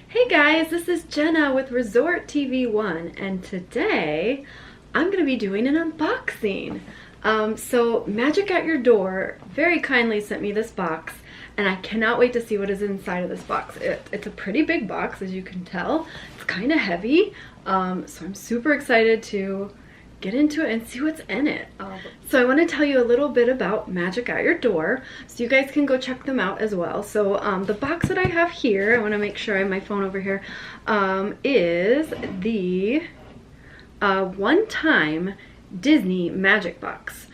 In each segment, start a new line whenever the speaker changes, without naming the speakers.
Hey guys, this is Jenna with Resort TV1, and today I'm going to be doing an unboxing. So Magic at Your Door very kindly sent me this box, and I cannot wait to see what is inside of this box. It's a pretty big box, as you can tell. It's kind of heavy, so I'm super excited to get into it and see what's in it. So I want to tell you a little bit about Magic at Your Door, so you guys can go check them out as well. So the box that I have here, I want to make sure I have my phone over here, is the one-time Disney Magic Box.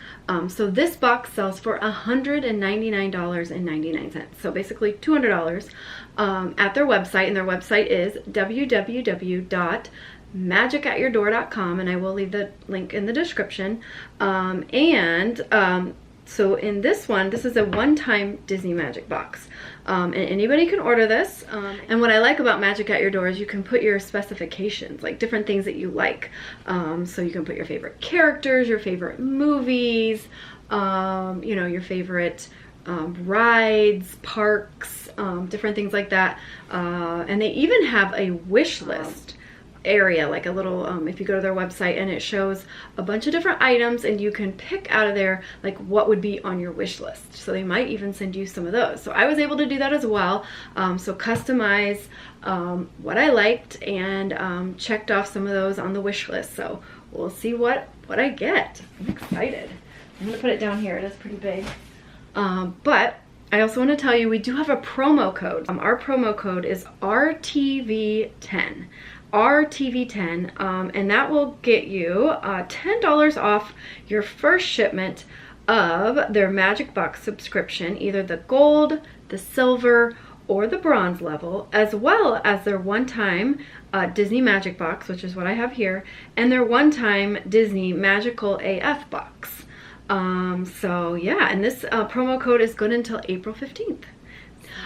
So this box sells for $199.99, so basically $200 at their website, and their website is www.magicatyourdoor.com, and I will leave the link in the description. So in this one, this is a one-time Disney Magic Box, and anybody can order this. And what I like about Magic at Your Door is you can put your specifications, like different things that you like. So you can put your favorite characters, your favorite movies, you know, your favorite rides, parks, different things like that. And they even have a wish list area, like a little, if you go to their website, and it shows a bunch of different items, and you can pick out of there like what would be on your wish list. So they might even send you some of those. So I was able to do that as well. So customize what I liked, and checked off some of those on the wish list. So we'll see what I get. I'm excited. I'm gonna put it down here. It is pretty big. But I also want to tell you we do have a promo code. Our promo code is RTV10. RTV10, and that will get you $10 off your first shipment of their Magic Box subscription, either the gold, the silver, or the bronze level, as well as their one-time Disney Magic Box, which is what I have here, and their one-time Disney Magical AF Box. So yeah, and this promo code is good until April 15th.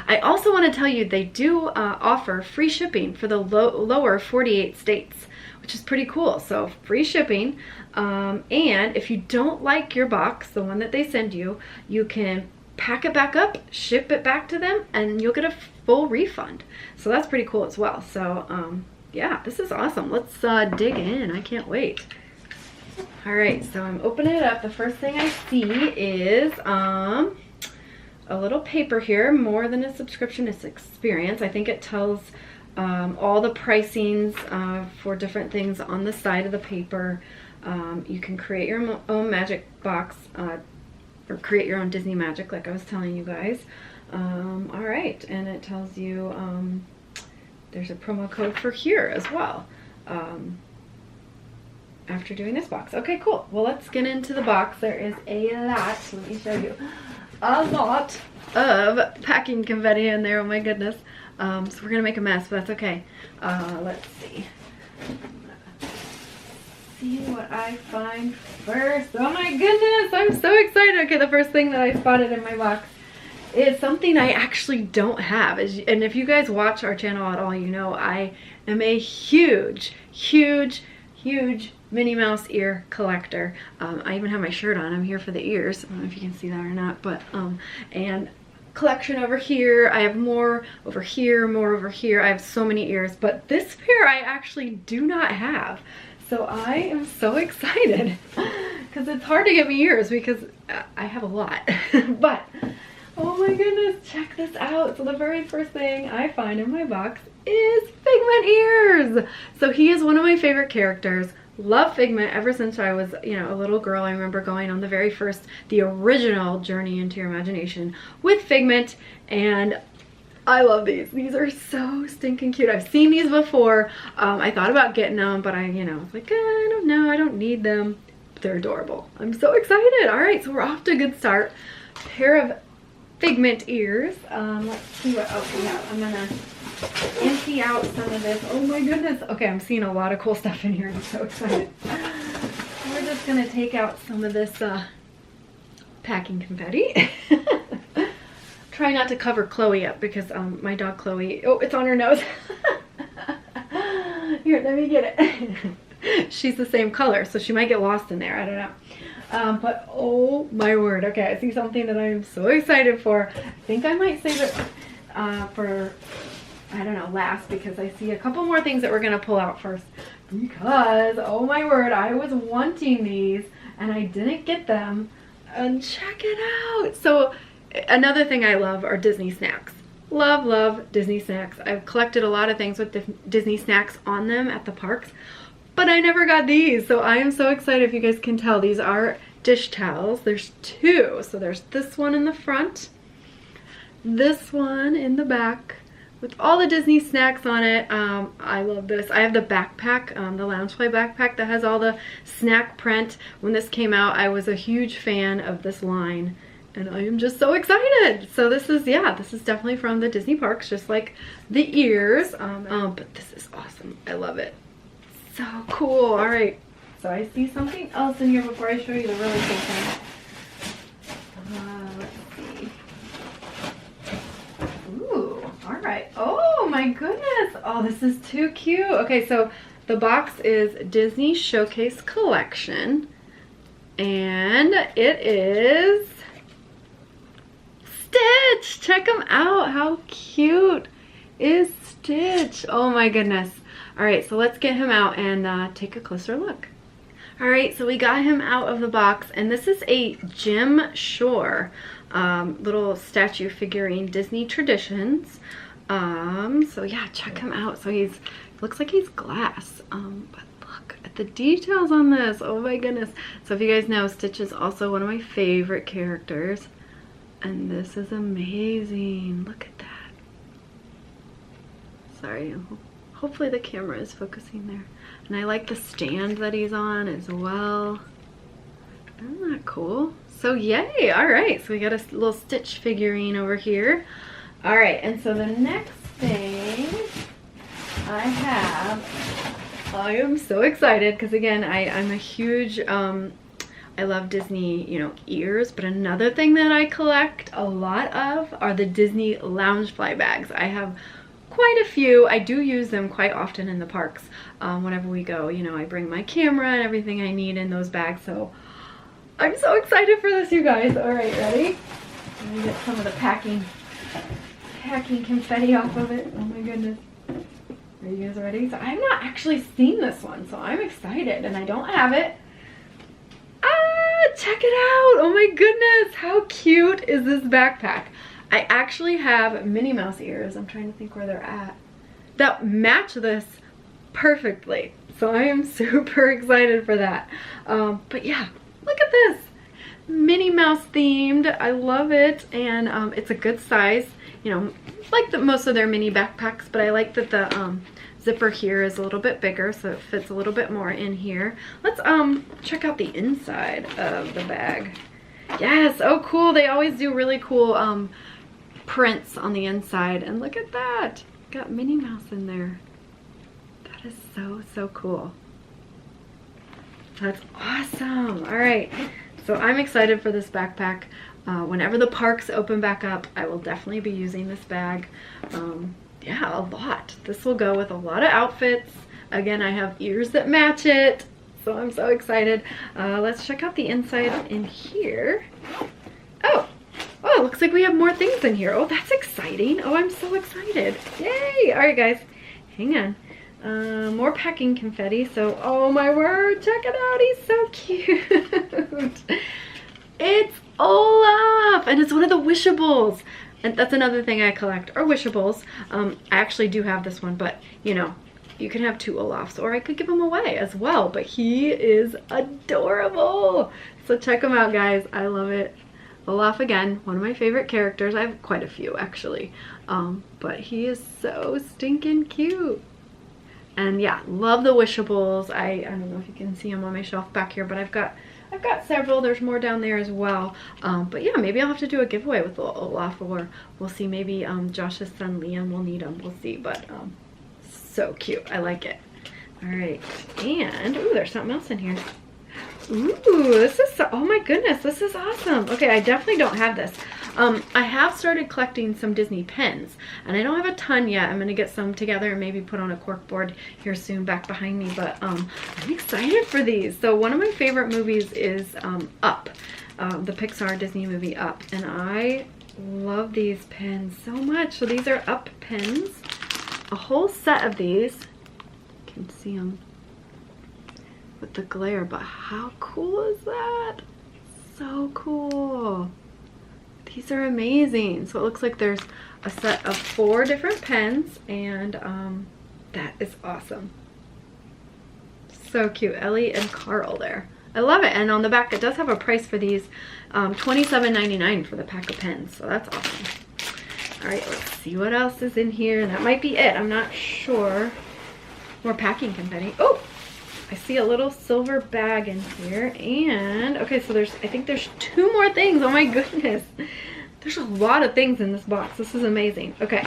I also want to tell you they do offer free shipping for the lower 48 states, which is pretty cool. So free shipping, and if you don't like your box, the one that they send you, you can pack it back up, ship it back to them, and you'll get a full refund. So that's pretty cool as well. So yeah, this is awesome. Let's dig in. I can't wait. All right, so I'm opening it up. The first thing I see is a little paper here, more than a subscription, it's experience. I think it tells all the pricings for different things on the side of the paper. You can create your own magic box, or create your own Disney magic, like I was telling you guys. All right, and it tells you there's a promo code for here as well after doing this box. Okay, cool. Well, let's get into the box. There is a lot. Let me show you. A lot of packing confetti in there. Oh my goodness. So we're gonna make a mess, but that's okay. Let's see. See what I find first. Oh my goodness, I'm so excited. Okay, the first thing that I spotted in my box is something I actually don't have. And if you guys watch our channel at all, you know I am a huge Minnie Mouse ear collector. I even have my shirt on. I'm here for the ears. I don't know if you can see that or not, but and collection over here. I have more over here, more over here. I have so many ears, but this pair I actually do not have. So I am so excited because it's hard to get me ears because I have a lot. But oh my goodness, check this out. So the very first thing I find in my box is Figment Ears. So he is one of my favorite characters. Love Figment ever since I was, you know, a little girl. I remember going on the original Journey into Your Imagination with Figment, and I love these. These are so stinking cute. I've seen these before. I thought about getting them, but I was like, I don't know, I don't need them. They're adorable. I'm so excited. All right, so we're off to a good start. Pair of Figment Ears. Let's see what else we have. I'm gonna empty out some of this. Oh my goodness. Okay, I'm seeing a lot of cool stuff in here. I'm so excited. We're just gonna take out some of this packing confetti. Try not to cover Chloe up because my dog Chloe, oh, it's on her nose. Here, let me get it. She's the same color, so she might get lost in there. I don't know. But oh my word. Okay, I see something that I am so excited for. I think I might save it for I don't know, last, because I see a couple more things that we're gonna pull out first. Because, oh my word, I was wanting these and I didn't get them. And check it out. So another thing I love are Disney snacks. Love, love Disney snacks. I've collected a lot of things with Disney snacks on them at the parks, but I never got these. So I am so excited. If you guys can tell, these are dish towels. There's two. So there's this one in the front, this one in the back, with all the Disney snacks on it. I love this. I have the backpack, the Loungefly backpack that has all the snack print. When this came out, I was a huge fan of this line, and I am just so excited. So this is, yeah, this is definitely from the Disney parks, just like the ears. But this is awesome. I love it. So cool. All right. So I see something else in here before I show you the really cool thing. Right. Oh my goodness. Oh, this is too cute. Okay, so the box is Disney Showcase Collection, and it is Stitch. Check him out. How cute is Stitch? Oh my goodness. All right, so let's get him out and take a closer look. All right, so we got him out of the box, and this is a Jim Shore little statue figurine, Disney Traditions. So yeah, check him out. So looks like he's glass, but look at the details on this. Oh my goodness. So if you guys know, Stitch is also one of my favorite characters, and this is amazing. Look at that. Sorry, hopefully the camera is focusing there. And I like the stand that he's on as well. Isn't that cool? So yay. All right, so we got a little Stitch figurine over here. All right, and so the next thing I am so excited because, again, I'm a huge, I love Disney, you know, ears, but another thing that I collect a lot of are the Disney Loungefly bags. I have quite a few. I do use them quite often in the parks. Whenever we go, you know, I bring my camera and everything I need in those bags, so I'm so excited for this, you guys. All right, ready? Let me get some of the packing confetti off of it. Oh my goodness. Are you guys ready? So I've not actually seen this one, so I'm excited, and I don't have it. Ah, check it out. Oh my goodness. How cute is this backpack? I actually have Minnie Mouse ears. I'm trying to think where they're at. That match this perfectly. So I am super excited for that. But yeah, look at this. Minnie Mouse themed. I love it, and it's a good size. You know, like most of their mini backpacks, but I like that the zipper here is a little bit bigger, so it fits a little bit more in here. Let's check out the inside of the bag. Yes, oh cool. They always do really cool prints on the inside, and look at that. Got Minnie Mouse in there. That is so cool. That's awesome. All right, so I'm excited for this backpack. Whenever the parks open back up, I will definitely be using this bag. Yeah, a lot. This will go with a lot of outfits. Again, I have ears that match it, so I'm so excited. Let's check out the inside in here. Oh, it looks like we have more things in here. Oh, that's exciting. Oh, I'm so excited. Yay. All right, guys, hang on. More packing confetti. So, oh my word, check it out. He's so cute. It's Olaf, and it's one of the wishables. And that's another thing I collect, are wishables. I actually do have this one, but you know, you can have two Olafs, or I could give him away as well, but he is adorable. So check him out, guys. I love it. Olaf, again, one of my favorite characters. I have quite a few, actually. But he is so stinking cute. And yeah, love the wishables. I don't know if you can see them on my shelf back here, but I've got several. There's more down there as well. But yeah, maybe I'll have to do a giveaway with Olaf, or we'll see. Maybe Josh's son Liam will need them. We'll see. But so cute. I like it. All right, and ooh, there's something else in here. Ooh, this is so, oh my goodness, this is awesome. Okay, I definitely don't have this. I have started collecting some Disney pens, and I don't have a ton yet. I'm gonna get some together and maybe put on a cork board here soon back behind me, but I'm excited for these. So one of my favorite movies is Up, the Pixar Disney movie Up, and I love these pens so much. So these are Up pens. a whole set of these. You can see them with the glare, but how cool is that? So cool. These are amazing. So it looks like there's a set of 4 different pens, and that is awesome. So cute. Ellie and Carl there. I love it. And on the back it does have a price for these, $27.99 for the pack of pens, so that's awesome. All right, let's see what else is in here. That might be it, I'm not sure. More packing confetti. Oh, I see a little silver bag in here. And okay, so I think there's 2 more things. Oh my goodness, there's a lot of things in this box. This is amazing. Okay,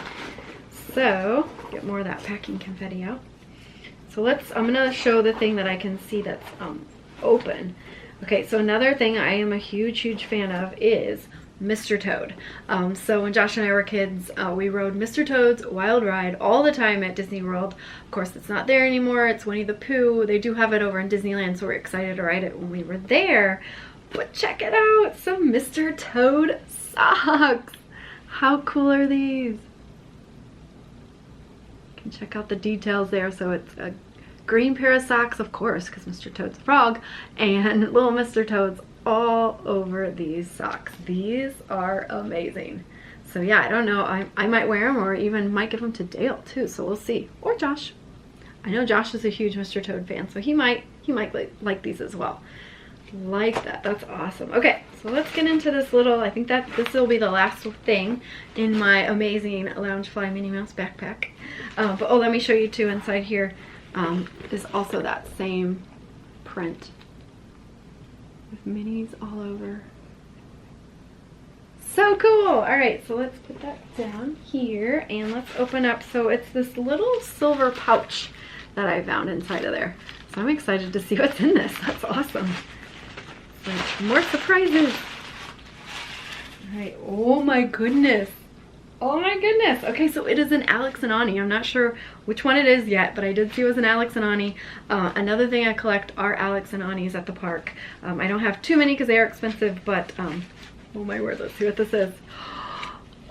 so get more of that packing confetti out. So I'm gonna show the thing that I can see that's open. Okay, so another thing I am a huge fan of is Mr. Toad. So when Josh and I were kids, we rode Mr. Toad's Wild Ride all the time at Disney World. Of course, it's not there anymore. It's Winnie the Pooh. They do have it over in Disneyland, so we're excited to ride it when we were there. But check it out, some Mr. Toad socks. How cool are these? You can check out the details there. So it's a green pair of socks, of course, because Mr. Toad's a frog, and little Mr. Toad's all over these socks. These are amazing. So yeah, I don't know, I might wear them, or even might give them to Dale too, so we'll see. Or Josh. I know Josh is a huge Mr. Toad fan, so he might like these as well. Like that. That's awesome. Okay, so let's get into this little, I think that this will be the last thing in my amazing Loungefly Minnie Mouse backpack. But oh, let me show you too, inside here is also that same print with Minnie's all over. So cool. All right, so let's put that down here and let's open up. So it's this little silver pouch that I found inside of there. So I'm excited to see what's in this. That's awesome. Like more surprises. All right. Oh my goodness. Oh my goodness. Okay, so it is an Alex and Ani. I'm not sure which one it is yet, but I did see it was an Alex and Ani. Another thing I collect are Alex and Anis at the park. I don't have too many because they are expensive, but oh my word, let's see what this is.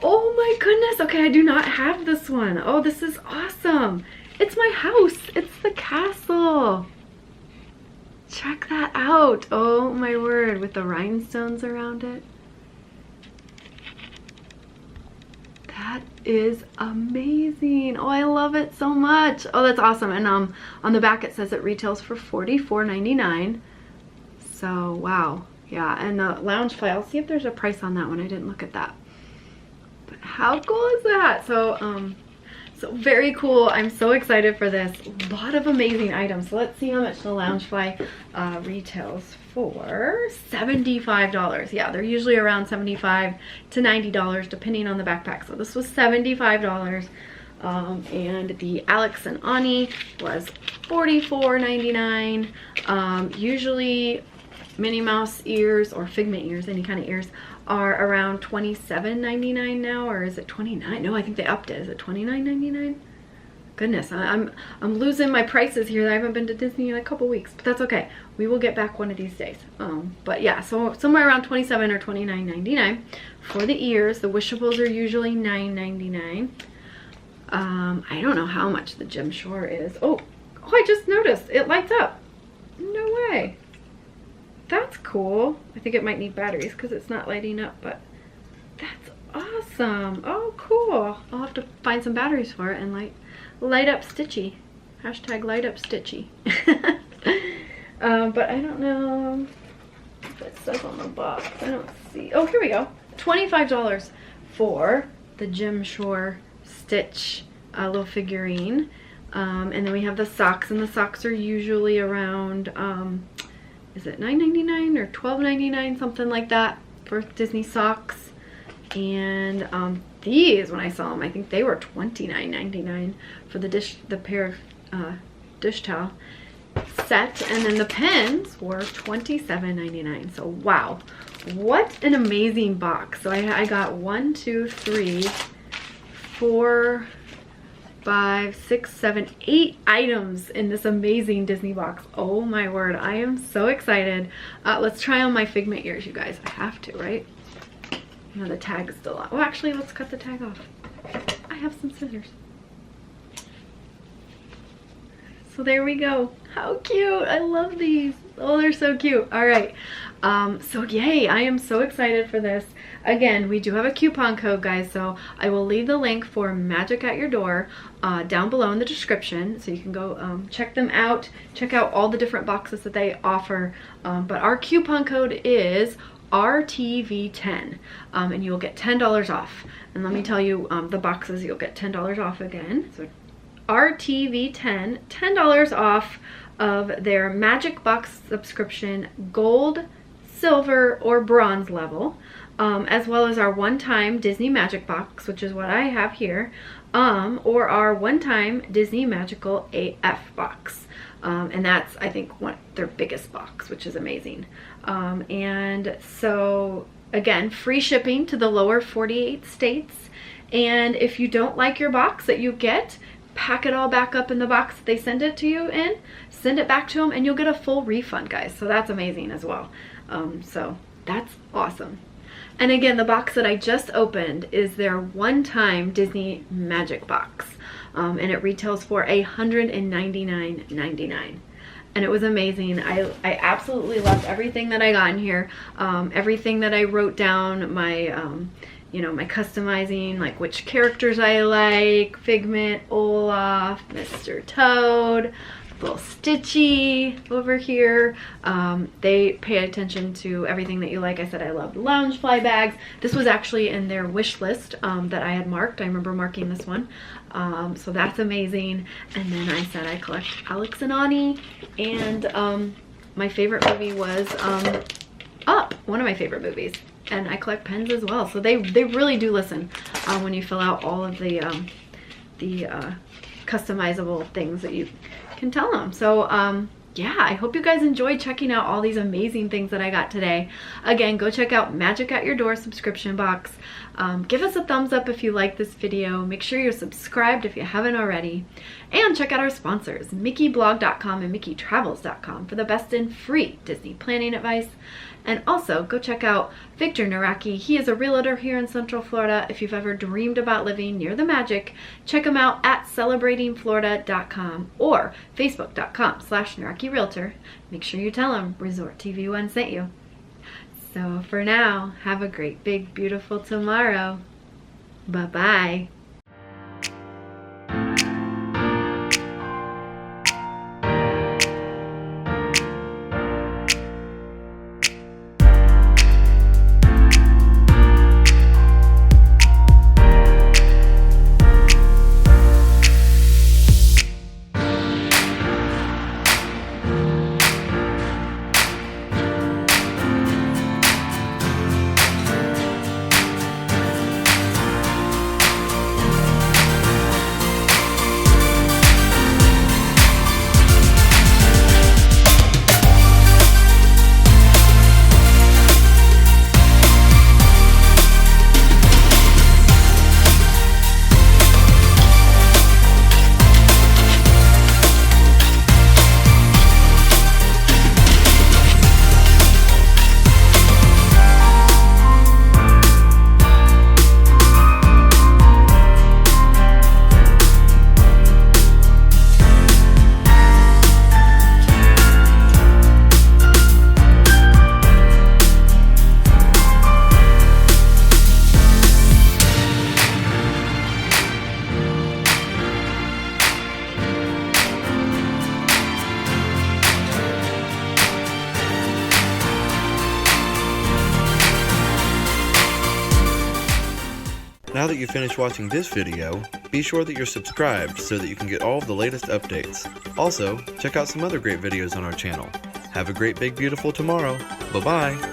Oh my goodness. Okay, I do not have this one. Oh, this is awesome. It's my house. It's the castle. Check that out. Oh my word, with the rhinestones around it. That is amazing. Oh, I love it so much. Oh, that's awesome. And on the back it says it retails for $44.99. So wow. Yeah, and the Loungefly, I'll see if there's a price on that one. I didn't look at that. But how cool is that? So so very cool. I'm so excited for this. A lot of amazing items. So let's see how much the Loungefly retails for. $75. Yeah, they're usually around $75 to $90 depending on the backpack. So this was $75. And the Alex and Ani was $44.99. Usually Minnie Mouse ears or Figment ears, any kind of ears, are around $27.99 now, or is it $29? No, I think they upped it. Is it $29.99? Goodness, I'm losing my prices here. I haven't been to Disney in a couple weeks, but that's okay. We will get back one of these days. But yeah, so somewhere around $27 or $29.99 for the ears. The wishables are usually $9.99. I don't know how much the Gem Shore is. Oh, I just noticed it lights up. No way. That's cool. I think it might need batteries because it's not lighting up, but that's awesome. Oh, cool. I'll have to find some batteries for it and light up Stitchy. Hashtag light up Stitchy. But I don't know what it says on the box. I don't see. Oh, here we go. $25 for the Gem Shore Stitch little figurine. And then we have the socks, and the socks are usually around is it $9.99 or $12.99, something like that for Disney socks. And these, when I saw them, I think they were $29.99 for the pair of dish towel set. And then the pens were $27.99. So wow, what an amazing box. So I got 1, 2, 3, 4, 5, 6, 7, 8 items in this amazing Disney box. Oh my word, I am so excited. Let's try on my Figment ears, you guys. I have to, right? No, the tag is still on. Oh, actually, let's cut the tag off. I have some scissors. So there we go. How cute. I love these. Oh, they're so cute. All right. So yay, I am so excited for this. Again, we do have a coupon code, guys, so I will leave the link for Magic at Your Door down below in the description, so you can go check them out, check out all the different boxes that they offer. But our coupon code is RTV10, and you'll get $10 off. And let me tell you the boxes you'll get $10 off again. So RTV10, $10 off of their Magic Box subscription, gold, silver, or bronze level, as well as our one-time Disney Magic Box, which is what I have here, or our one-time Disney Magical AF box. And that's, I think, their biggest box, which is amazing. And so, again, free shipping to the lower 48 states. And if you don't like your box that you get, pack it all back up in the box that they send it to you in, send it back to them, and you'll get a full refund, guys. So that's amazing as well. So that's awesome. And again, the box that I just opened is their one-time Disney Magic Box. And it retails for $199.99. And it was amazing. I absolutely loved everything that I got in here. Everything that I wrote down, my you know, my customizing, like which characters I like, Figment, Olaf, Mr. Toad, little Stitchy over here. They pay attention to everything that you like. I said I loved Loungefly bags. This was actually in their wish list that I had marked. I remember marking this one. So that's amazing. And then I said I collect Alex and Ani, and my favorite movie was Up, one of my favorite movies. And I collect pens as well. So they really do listen when you fill out all of the customizable things that you can tell them. So yeah, I hope you guys enjoyed checking out all these amazing things that I got today. Again, go check out Magic at Your Door subscription box. Give us a thumbs up if you like this video. Make sure you're subscribed if you haven't already. And check out our sponsors, MickeyBlog.com and MickeyTravels.com, for the best in free Disney planning advice. And also, go check out Victor Naraki. He is a realtor here in Central Florida. If you've ever dreamed about living near the magic, check him out at celebratingflorida.com or facebook.com/Naraki Realtor. Make sure you tell him Resort TV 1 sent you. So for now, have a great, big, beautiful tomorrow. Bye-bye.
Now that you've finished watching this video, be sure that you're subscribed so that you can get all of the latest updates. Also, check out some other great videos on our channel. Have a great, big, beautiful tomorrow. Bye-bye.